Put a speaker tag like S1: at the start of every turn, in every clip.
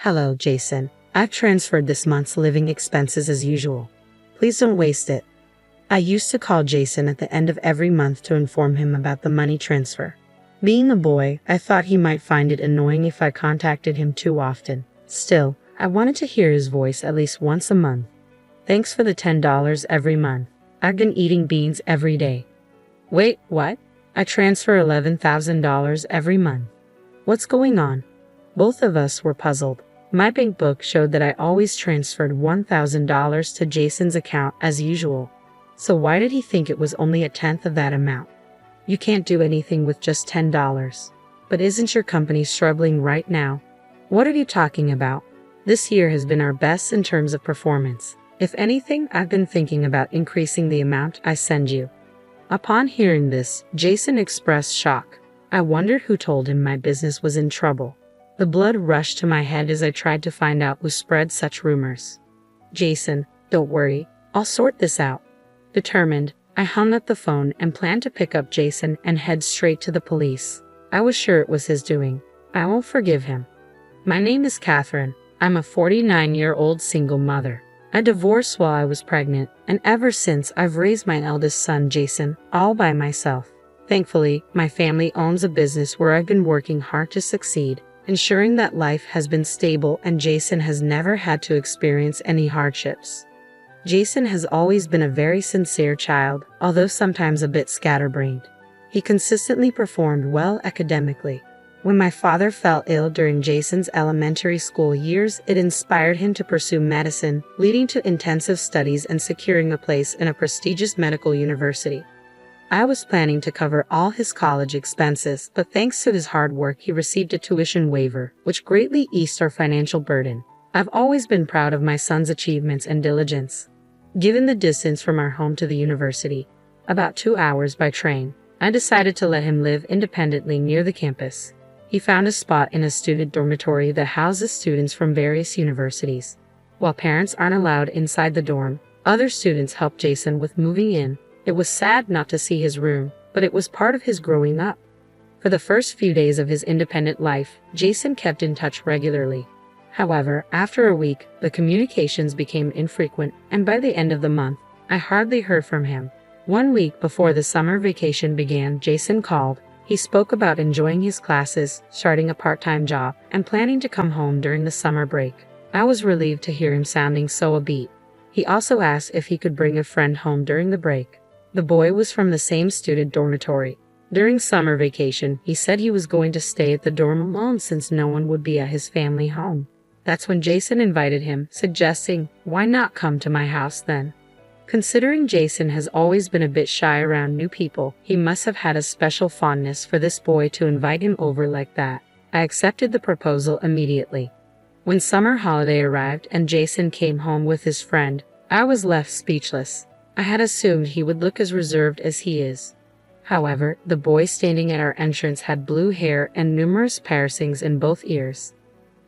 S1: Hello, Jason. I've transferred this month's living expenses as usual. Please don't waste it. I used to call Jason at the end of every month to inform him about the money transfer. Being a boy, I thought he might find it annoying if I contacted him too often. Still, I wanted to hear his voice at least once a month. Thanks for the $10 every month. I've been eating beans every day. Wait, what? I transfer $11,000 every month. What's going on? Both of us were puzzled. My bank book showed that I always transferred $1,000 to Jason's account as usual. So why did he think it was only a tenth of that amount? You can't do anything with just $10. But isn't your company struggling right now? What are you talking about? This year has been our best in terms of performance. If anything, I've been thinking about increasing the amount I send you. Upon hearing this, Jason expressed shock. I wondered who told him my business was in trouble. The blood rushed to my head as I tried to find out who spread such rumors. Jason, don't worry, I'll sort this out. Determined, I hung up the phone and planned to pick up Jason and head straight to the police. I was sure it was his doing. I won't forgive him. My name is Catherine. I'm a 49-year-old single mother. I divorced while I was pregnant, and ever since I've raised my eldest son, Jason, all by myself. Thankfully, my family owns a business where I've been working hard to succeed, ensuring that life has been stable and Jason has never had to experience any hardships. Jason has always been a very sincere child, although sometimes a bit scatterbrained. He consistently performed well academically. When my father fell ill during Jason's elementary school years, it inspired him to pursue medicine, leading to intensive studies and securing a place in a prestigious medical university. I was planning to cover all his college expenses, but thanks to his hard work, he received a tuition waiver, which greatly eased our financial burden. I've always been proud of my son's achievements and diligence. Given the distance from our home to the university, about 2 hours by train, I decided to let him live independently near the campus. He found a spot in a student dormitory that houses students from various universities. While parents aren't allowed inside the dorm, other students help Jason with moving in. It was sad not to see his room, but it was part of his growing up. For the first few days of his independent life, Jason kept in touch regularly. However, after a week, the communications became infrequent, and by the end of the month, I hardly heard from him. 1 week before the summer vacation began, Jason called. He spoke about enjoying his classes, starting a part-time job, and planning to come home during the summer break. I was relieved to hear him sounding so upbeat. He also asked if he could bring a friend home during the break. The boy was from the same student dormitory. During summer vacation, he said he was going to stay at the dorm alone since no one would be at his family home. That's when Jason invited him, suggesting, "Why not come to my house then?" Considering Jason has always been a bit shy around new people, he must have had a special fondness for this boy to invite him over like that. I accepted the proposal immediately. When summer holiday arrived and Jason came home with his friend, I was left speechless. I had assumed he would look as reserved as he is. However, the boy standing at our entrance had blue hair and numerous piercings in both ears.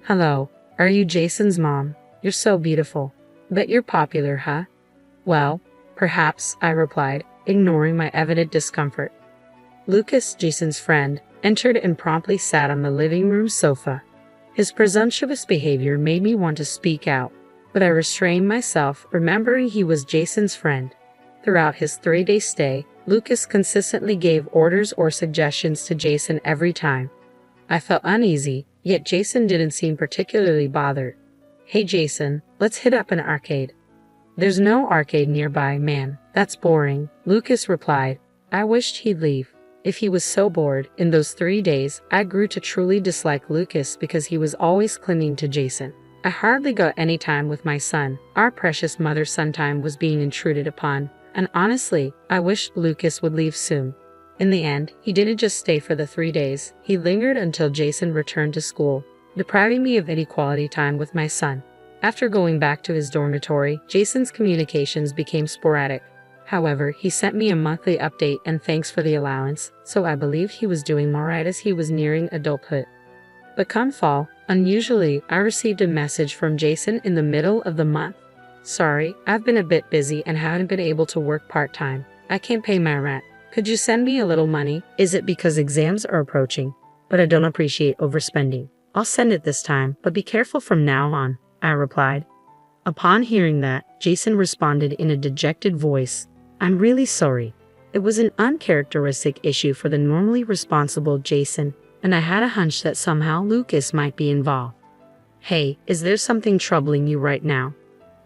S1: "Hello, are you Jason's mom? You're so beautiful. Bet you're popular, huh?" "Well, perhaps," I replied, ignoring my evident discomfort. Lucas, Jason's friend, entered and promptly sat on the living room sofa. His presumptuous behavior made me want to speak out, but I restrained myself, remembering he was Jason's friend. Throughout his 3-day stay, Lucas consistently gave orders or suggestions to Jason every time. I felt uneasy, yet Jason didn't seem particularly bothered. "Hey Jason, let's hit up an arcade." "There's no arcade nearby, man. That's boring," Lucas replied. I wished he'd leave. If he was so bored, in those 3 days, I grew to truly dislike Lucas because he was always clinging to Jason. I hardly got any time with my son. Our precious mother-son time was being intruded upon, and honestly, I wished Lucas would leave soon. In the end, he didn't just stay for the 3 days, he lingered until Jason returned to school, depriving me of any quality time with my son. After going back to his dormitory, Jason's communications became sporadic. However, he sent me a monthly update and thanks for the allowance, so I believed he was doing alright as he was nearing adulthood. But come fall, unusually, I received a message from Jason in the middle of the month. "Sorry, I've been a bit busy and haven't been able to work part-time. I can't pay my rent. Could you send me a little money? Is it because exams are approaching? But I don't appreciate overspending. I'll send it this time, but be careful from now on, I replied. Upon hearing that, Jason responded in a dejected voice, I'm really sorry. It was an uncharacteristic issue for the normally responsible Jason, and I had a hunch that somehow Lucas might be involved. Hey, is there something troubling you right now?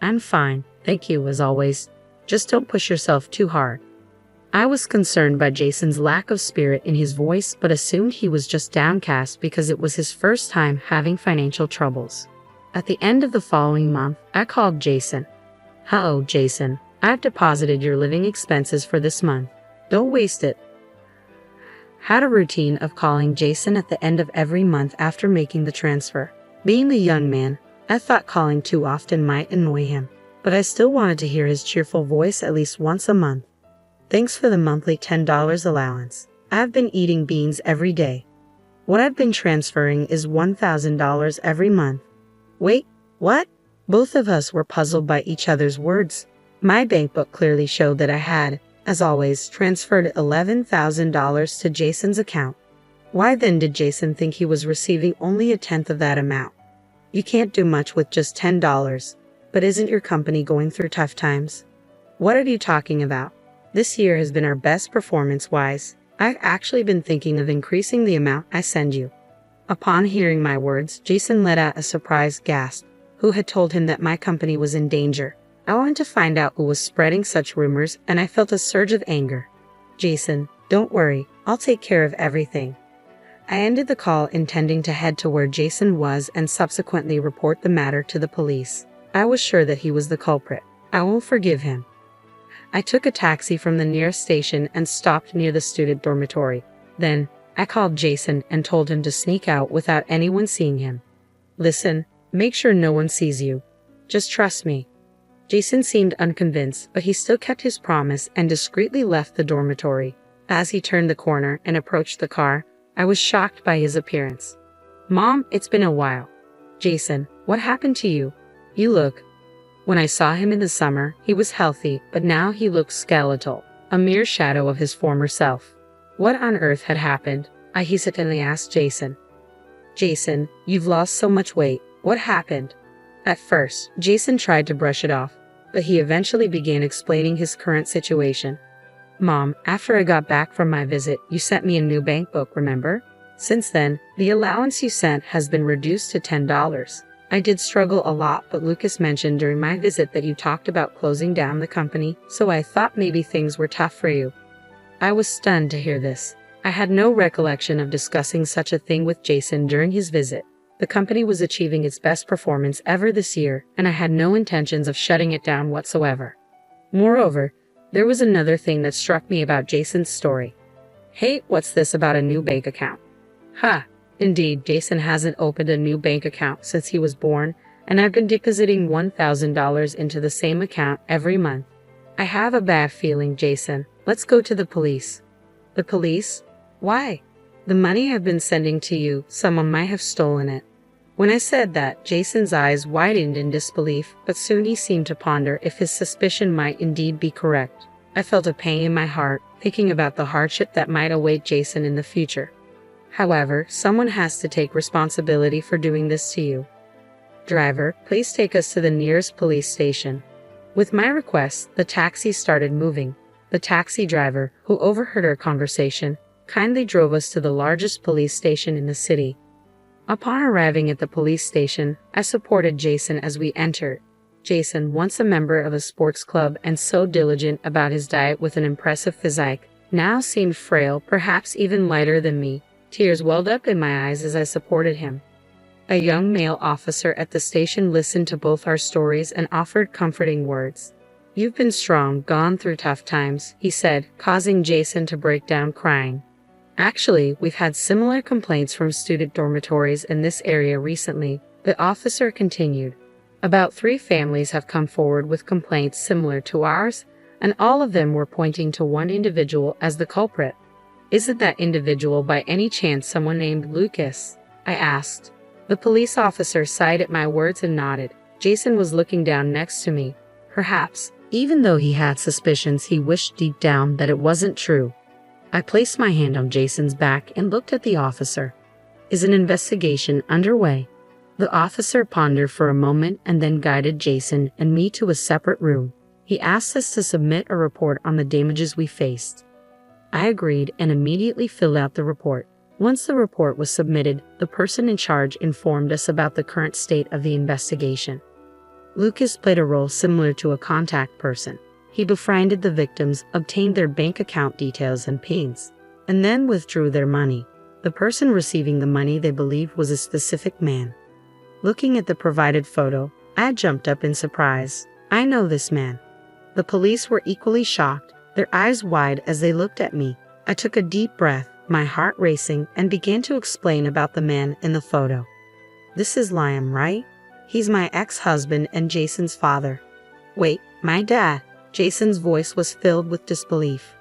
S1: I'm fine, thank you as always. Just don't push yourself too hard. I was concerned by Jason's lack of spirit in his voice, but assumed he was just downcast because it was his first time having financial troubles. At the end of the following month, I called Jason. Hello, Jason. I've deposited your living expenses for this month. Don't waste it. Had a routine of calling Jason at the end of every month after making the transfer. Being the young man, I thought calling too often might annoy him, but I still wanted to hear his cheerful voice at least once a month. Thanks for the monthly $10 allowance. I've been eating beans every day. What I've been transferring is $1,000 every month. Wait, what? Both of us were puzzled by each other's words. My bank book clearly showed that I had, as always, transferred $11,000 to Jason's account. Why then did Jason think he was receiving only a tenth of that amount? You can't do much with just $10, but isn't your company going through tough times? What are you talking about? This year has been our best performance-wise. I've actually been thinking of increasing the amount I send you. Upon hearing my words, Jason let out a surprised gasp. Who had told him that my company was in danger? I wanted to find out who was spreading such rumors, and I felt a surge of anger. Jason, don't worry, I'll take care of everything. I ended the call intending to head to where Jason was and subsequently report the matter to the police. I was sure that he was the culprit. I won't forgive him. I took a taxi from the nearest station and stopped near the student dormitory. Then, I called Jason and told him to sneak out without anyone seeing him. Listen, make sure no one sees you. Just trust me. Jason seemed unconvinced, but he still kept his promise and discreetly left the dormitory. As he turned the corner and approached the car, I was shocked by his appearance. Mom, it's been a while. Jason, what happened to you? You look. When I saw him in the summer, he was healthy, but now he looked skeletal, a mere shadow of his former self. What on earth had happened? I hesitantly asked Jason. Jason, you've lost so much weight. What happened? At first, Jason tried to brush it off, but he eventually began explaining his current situation. Mom, after I got back from my visit, you sent me a new bank book, remember? Since then, the allowance you sent has been reduced to $10. I did struggle a lot, but Lucas mentioned during my visit that you talked about closing down the company, so I thought maybe things were tough for you. I was stunned to hear this. I had no recollection of discussing such a thing with Jason during his visit. The company was achieving its best performance ever this year, and I had no intentions of shutting it down whatsoever. Moreover, there was another thing that struck me about Jason's story. Hey, what's this about a new bank account? Indeed, Jason hasn't opened a new bank account since he was born, and I've been depositing $1,000 into the same account every month. I have a bad feeling, Jason. Let's go to the police. The police? Why? The money I've been sending to you, someone might have stolen it. When I said that, Jason's eyes widened in disbelief, but soon he seemed to ponder if his suspicion might indeed be correct. I felt a pain in my heart, thinking about the hardship that might await Jason in the future. However, someone has to take responsibility for doing this to you. Driver, please take us to the nearest police station. With my request, the taxi started moving. The taxi driver, who overheard our conversation, kindly drove us to the largest police station in the city. Upon arriving at the police station, I supported Jason as we entered. Jason, once a member of a sports club and so diligent about his diet with an impressive physique, now seemed frail, perhaps even lighter than me. Tears welled up in my eyes as I supported him. A young male officer at the station listened to both our stories and offered comforting words. You've been strong, gone through tough times, he said, causing Jason to break down crying. Actually, we've had similar complaints from student dormitories in this area recently, the officer continued. About 3 families have come forward with complaints similar to ours, and all of them were pointing to one individual as the culprit. Isn't that individual by any chance someone named Lucas? I asked. The police officer sighed at my words and nodded. Jason was looking down next to me. Perhaps, even though he had suspicions, he wished deep down that it wasn't true. I placed my hand on Jason's back and looked at the officer. Is an investigation underway? The officer pondered for a moment and then guided Jason and me to a separate room. He asked us to submit a report on the damages we faced. I agreed and immediately filled out the report. Once the report was submitted, the person in charge informed us about the current state of the investigation. Lucas played a role similar to a contact person. He befriended the victims, obtained their bank account details and PINs, and then withdrew their money. The person receiving the money they believed was a specific man. Looking at the provided photo, I jumped up in surprise. I know this man. The police were equally shocked, their eyes wide as they looked at me. I took a deep breath, my heart racing, and began to explain about the man in the photo. This is Liam, right? He's my ex-husband and Jason's father. Wait, my dad? Jason's voice was filled with disbelief.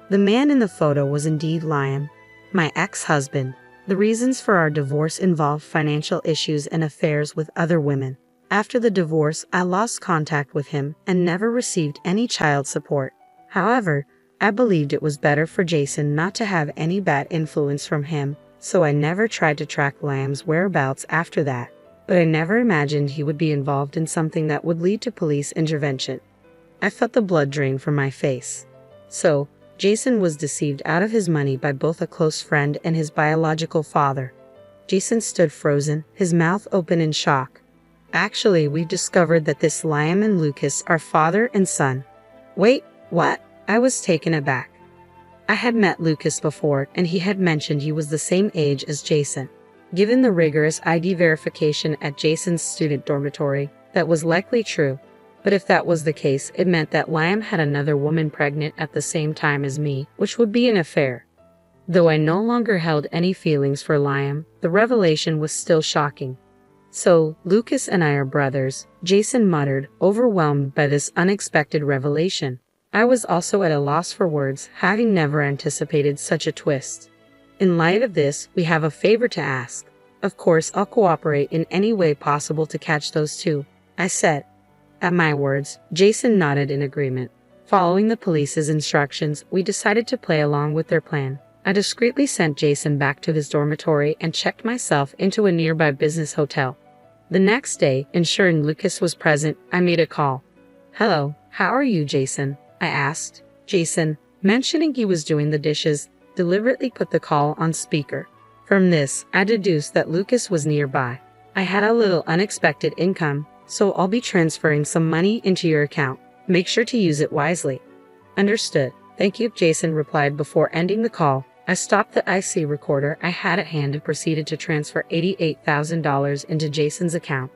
S1: The man in the photo was indeed Liam, my ex-husband. The reasons for our divorce involved financial issues and affairs with other women. After the divorce, I lost contact with him and never received any child support. However, I believed it was better for Jason not to have any bad influence from him, so I never tried to track Liam's whereabouts after that. But I never imagined he would be involved in something that would lead to police intervention. I felt the blood drain from my face. So, Jason was deceived out of his money by both a close friend and his biological father. Jason stood frozen, his mouth open in shock. Actually, we've discovered that this Liam and Lucas are father and son. Wait, what? I was taken aback. I had met Lucas before, and he had mentioned he was the same age as Jason. Given the rigorous ID verification at Jason's student dormitory, that was likely true. But if that was the case, it meant that Liam had another woman pregnant at the same time as me, which would be an affair. Though I no longer held any feelings for Liam, the revelation was still shocking. So, Lucas and I are brothers, Jason muttered, overwhelmed by this unexpected revelation. I was also at a loss for words, having never anticipated such a twist. In light of this, we have a favor to ask. Of course, I'll cooperate in any way possible to catch those two, I said. At my words, Jason nodded in agreement. Following the police's instructions, we decided to play along with their plan. I discreetly sent Jason back to his dormitory and checked myself into a nearby business hotel. The next day, ensuring Lucas was present, I made a call. Hello, how are you, Jason? I asked. Jason, mentioning he was doing the dishes, deliberately put the call on speaker. From this, I deduced that Lucas was nearby. I had a little unexpected income, so I'll be transferring some money into your account. Make sure to use it wisely. Understood. Thank you, Jason replied before ending the call. I stopped the IC recorder I had at hand and proceeded to transfer $88,000 into Jason's account.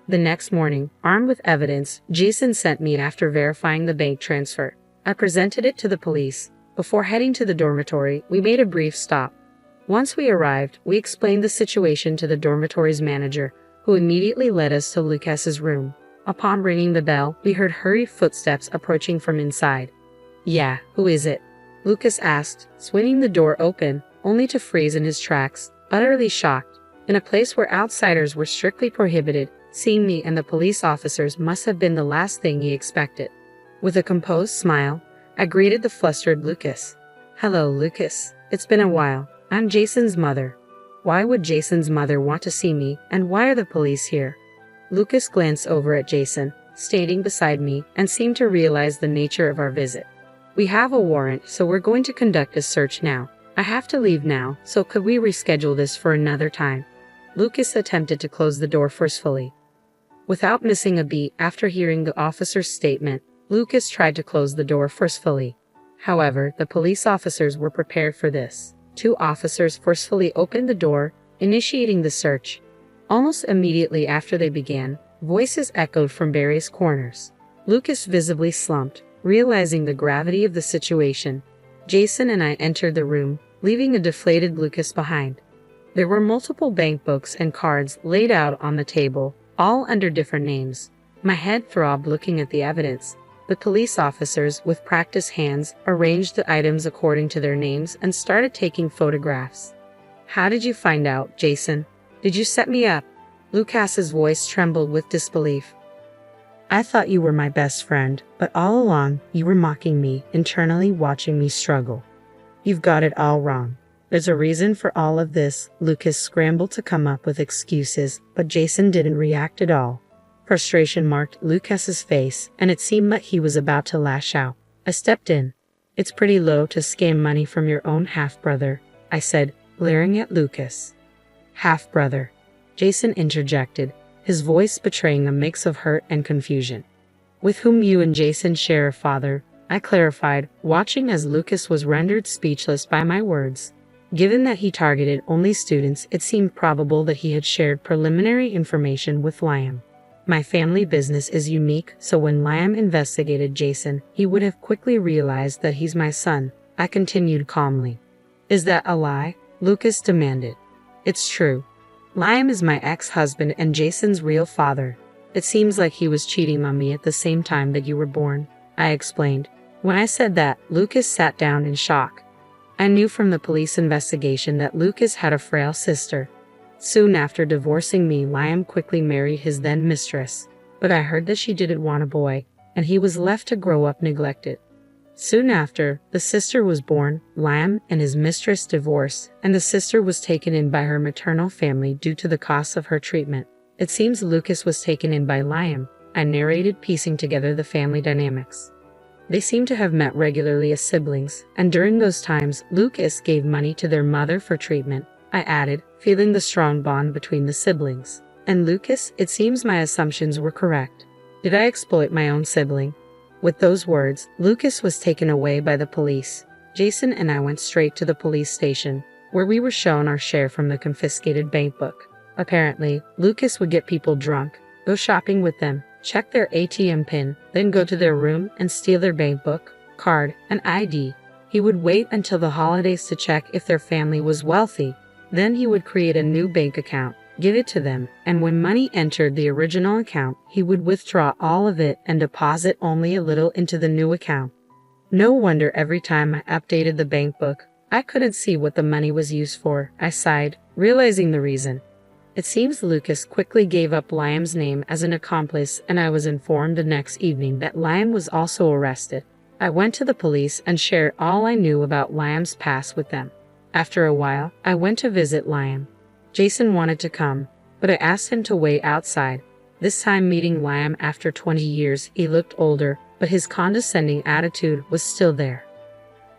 S1: The next morning, armed with evidence, Jason sent me after verifying the bank transfer. I presented it to the police. Before heading to the dormitory, we made a brief stop. Once we arrived, we explained the situation to the dormitory's manager, who immediately led us to Lucas's room. Upon ringing the bell, we heard hurried footsteps approaching from inside. Yeah, who is it? Lucas asked, swinging the door open, only to freeze in his tracks, utterly shocked. In a place where outsiders were strictly prohibited, seeing me and the police officers must have been the last thing he expected. With a composed smile, I greeted the flustered Lucas. Hello, Lucas. It's been a while. I'm Jason's mother. Why would Jason's mother want to see me, and why are the police here? Lucas glanced over at Jason, standing beside me, and seemed to realize the nature of our visit. We have a warrant, so we're going to conduct a search now. I have to leave now, so could we reschedule this for another time? Lucas attempted to close the door forcefully. Without missing a beat after hearing the officer's statement, Lucas tried to close the door forcefully. However, the police officers were prepared for this. 2 officers forcefully opened the door, initiating the search. Almost immediately after they began, voices echoed from various corners. Lucas visibly slumped, realizing the gravity of the situation. Jason and I entered the room, leaving a deflated Lucas behind. There were multiple bank books and cards laid out on the table, all under different names. My head throbbed looking at the evidence. The police officers, with practiced hands, arranged the items according to their names and started taking photographs. How did you find out, Jason? Did you set me up? Lucas's voice trembled with disbelief. I thought you were my best friend, but all along, you were mocking me, internally watching me struggle. You've got it all wrong. There's a reason for all of this. Lucas scrambled to come up with excuses, but Jason didn't react at all. Frustration marked Lucas's face, and it seemed like he was about to lash out. I stepped in. It's pretty low to scam money from your own half-brother, I said, glaring at Lucas. Half-brother, Jason interjected, his voice betraying a mix of hurt and confusion. With whom you and Jason share a father, I clarified, watching as Lucas was rendered speechless by my words. Given that he targeted only students, it seemed probable that he had shared preliminary information with Liam. My family business is unique, so when Liam investigated Jason, he would have quickly realized that he's my son, I continued calmly. Is that a lie? Lucas demanded. It's true. Liam is my ex-husband and Jason's real father. It seems like he was cheating on me at the same time that you were born, I explained. When I said that, Lucas sat down in shock. I knew from the police investigation that Lucas had a frail sister. Soon after divorcing me, Liam quickly married his then mistress, but I heard that she didn't want a boy, and he was left to grow up neglected. Soon after, the sister was born, Liam and his mistress divorced, and the sister was taken in by her maternal family due to the cost of her treatment. It seems Lucas was taken in by Liam, I narrated, piecing together the family dynamics. They seem to have met regularly as siblings, and during those times, Lucas gave money to their mother for treatment, I added, feeling the strong bond between the siblings. And Lucas, it seems my assumptions were correct. Did I exploit my own sibling? With those words, Lucas was taken away by the police. Jason and I went straight to the police station, where we were shown our share from the confiscated bank book. Apparently, Lucas would get people drunk, go shopping with them, check their ATM pin, then go to their room and steal their bank book, card, and ID. He would wait until the holidays to check if their family was wealthy. Then he would create a new bank account, give it to them, and when money entered the original account, he would withdraw all of it and deposit only a little into the new account. No wonder every time I updated the bank book, I couldn't see what the money was used for, I sighed, realizing the reason. It seems Lucas quickly gave up Liam's name as an accomplice, and I was informed the next evening that Liam was also arrested. I went to the police and shared all I knew about Liam's past with them. After a while, I went to visit Liam. Jason wanted to come, but I asked him to wait outside. This time meeting Liam after 20 years, he looked older, but his condescending attitude was still there.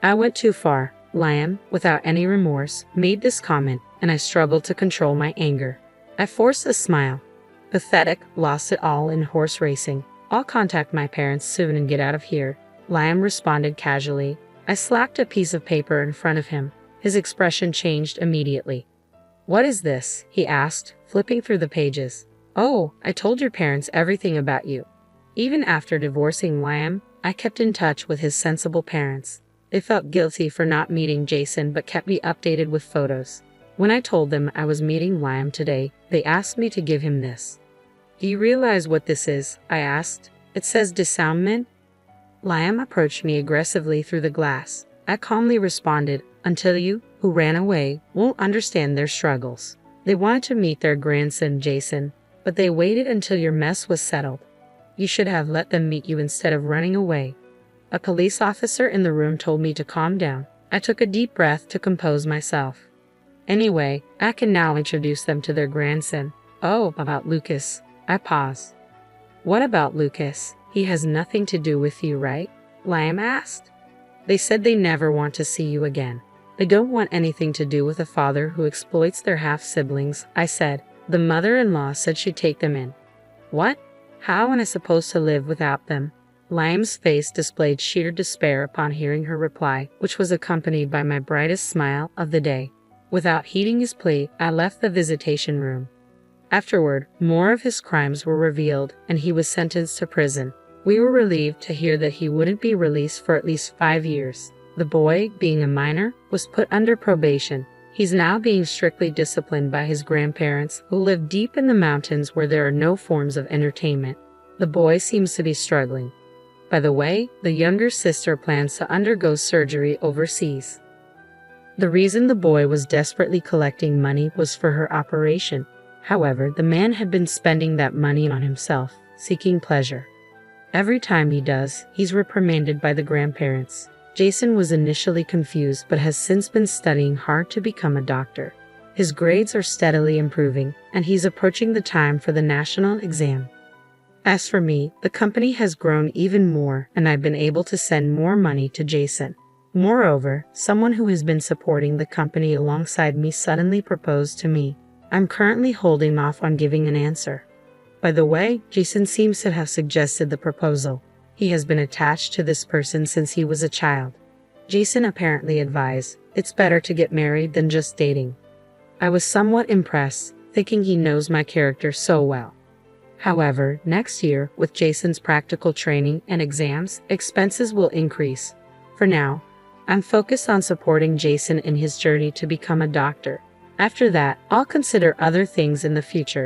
S1: I went too far. Liam, without any remorse, made this comment, and I struggled to control my anger. I forced a smile. Pathetic, lost it all in horse racing. I'll contact my parents soon and get out of here, Liam responded casually. I slapped a piece of paper in front of him. His expression changed immediately. What is this? He asked, flipping through the pages. Oh, I told your parents everything about you. Even after divorcing Liam, I kept in touch with his sensible parents. They felt guilty for not meeting Jason but kept me updated with photos. When I told them I was meeting Liam today, they asked me to give him this. Do you realize what this is? I asked. It says disarmament. Liam approached me aggressively through the glass. I calmly responded, until you, who ran away, won't understand their struggles. They wanted to meet their grandson Jason, but they waited until your mess was settled. You should have let them meet you instead of running away. A police officer in the room told me to calm down. I took a deep breath to compose myself. Anyway, I can now introduce them to their grandson. Oh, about Lucas. I paused. What about Lucas? He has nothing to do with you, right? Liam asked. They said they never want to see you again. They don't want anything to do with a father who exploits their half-siblings, I said. The mother-in-law said she'd take them in. What? How am I supposed to live without them? Liam's face displayed sheer despair upon hearing her reply, which was accompanied by my brightest smile of the day. Without heeding his plea, I left the visitation room. Afterward, more of his crimes were revealed, and he was sentenced to prison. We were relieved to hear that he wouldn't be released for at least 5 years. The boy, being a minor, was put under probation. He's now being strictly disciplined by his grandparents, who live deep in the mountains where there are no forms of entertainment. The boy seems to be struggling. By the way, the younger sister plans to undergo surgery overseas. The reason the boy was desperately collecting money was for her operation. However, the man had been spending that money on himself, seeking pleasure. Every time he does, he's reprimanded by the grandparents. Jason was initially confused but has since been studying hard to become a doctor. His grades are steadily improving, and he's approaching the time for the national exam. As for me, the company has grown even more, and I've been able to send more money to Jason. Moreover, someone who has been supporting the company alongside me suddenly proposed to me. I'm currently holding off on giving an answer. By the way, Jason seems to have suggested the proposal. He has been attached to this person since he was a child. Jason apparently advised, it's better to get married than just dating. I was somewhat impressed, thinking he knows my character so well. However, next year, with Jason's practical training and exams, expenses will increase. For now, I'm focused on supporting Jason in his journey to become a doctor. After that, I'll consider other things in the future.